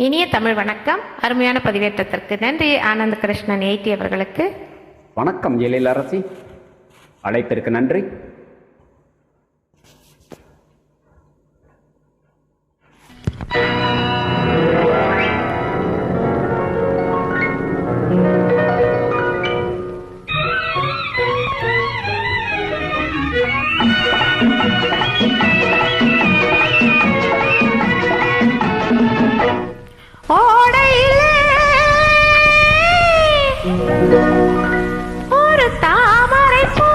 இனிய தமிழ் வணக்கம். அருமையான பதிவேற்றத்திற்கு நன்றி. ஆனந்த கிருஷ்ணன் 80 அவர்களுக்கு வணக்கம். எழிலரசி, அழைப்பிற்கு நன்றி. ஒரு தாமரை பூ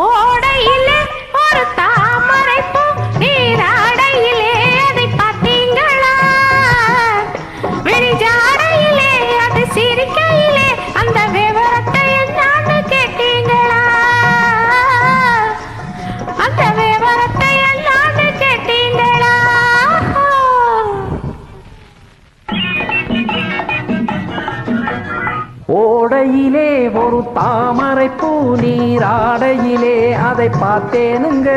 ஓடையிலே, ஒரு தாமரை பூ நீராடையிலே, அதை பார்த்தீங்களா? விழிஜாடையிலே, அது சிரிக்கையிலே, அந்த விவரத்தை என்னன்னு கேட்டீங்களா? அந்த விவரத்தை என்னன்னு கேட்டீங்களா? ஓடையிலே ஒரு தாமரை பூ நீராடையிலே, அதை பார்த்தேனுங்க.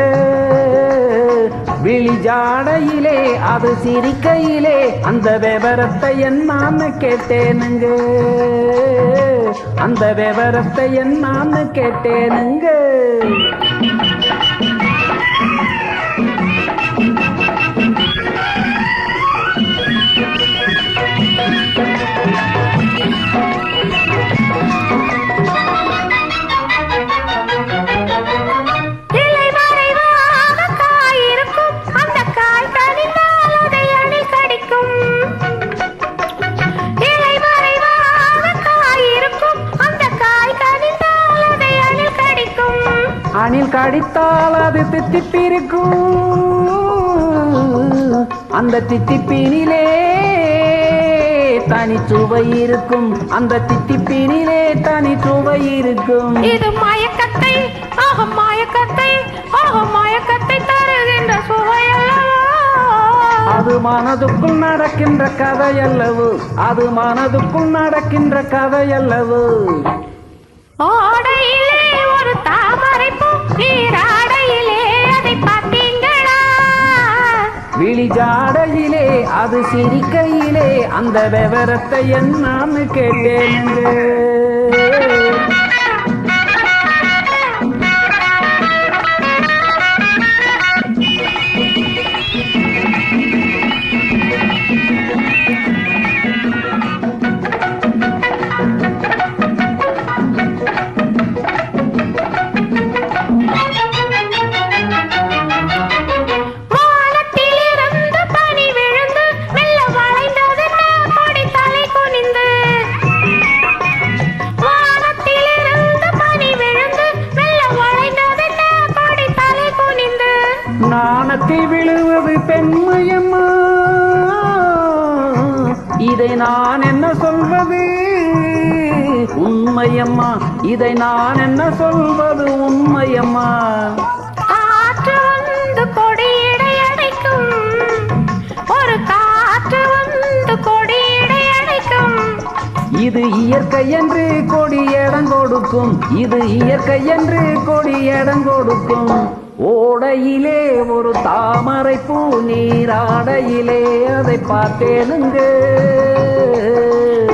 விழிஜாடையிலே, அது சிரிக்கையிலே, அந்த விவரத்தை என்னான்னு கேட்டேனுங்க. அந்த விவரத்தை என்னான்னு கேட்டேனுங்க. அணில் கடித்தால் அது தித்திப்பிருக்கும். அந்த தித்திப்பினிலே தனி சுவை இருக்கும். அந்த தித்திப்பினிலே தனி சுவை இருக்கும். இது மயக்கத்தை மயக்கத்தை மயக்கத்தை தருகின்ற சுவையல்லவோ. அது மனதுக்குள் நடக்கின்ற கதையல்லவோ. அது மனதுக்குள் நடக்கின்ற கதையல்லவோ. ஓடையிலே ஒரு தாமரை பூ நீராடையிலே, அதை பார்த்தீங்களா? விழிஜாடையிலே, அது சிரிக்கையிலே, அந்த விவரத்தை என்னான்னு கேட்டேனுங்க. நாணத்தில் விழுவது பெண்மையம்மா, இதை நான் என்ன சொல்வது? உண்மையம்மா, இதை நான் என்ன சொல்வது? உண்மையம்மா. காற்று வந்து கொடியடை அடைக்கும், ஒரு காற்று வந்து கொடியடை அடைக்கும். இது இயற்கை என்று கொடியிடம் கொடுக்கும். இது இயற்கை என்று கொடியிடம் கொடுக்கும். ஓடையிலே ஒரு தாமரை பூ நீராடையிலே, அதை பார்த்தேனுங்க.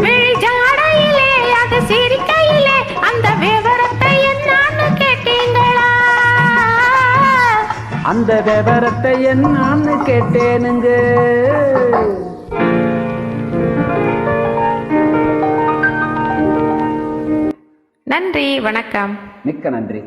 விழிஜாடையிலே, அது சிரிக்கையிலே, அந்த விவரத்தை என்னான்னு கேட்டீங்களா? அந்த விவரத்தை என்னான்னு கேட்டேனுங்க. நன்றி, வணக்கம். மிக்க நன்றி.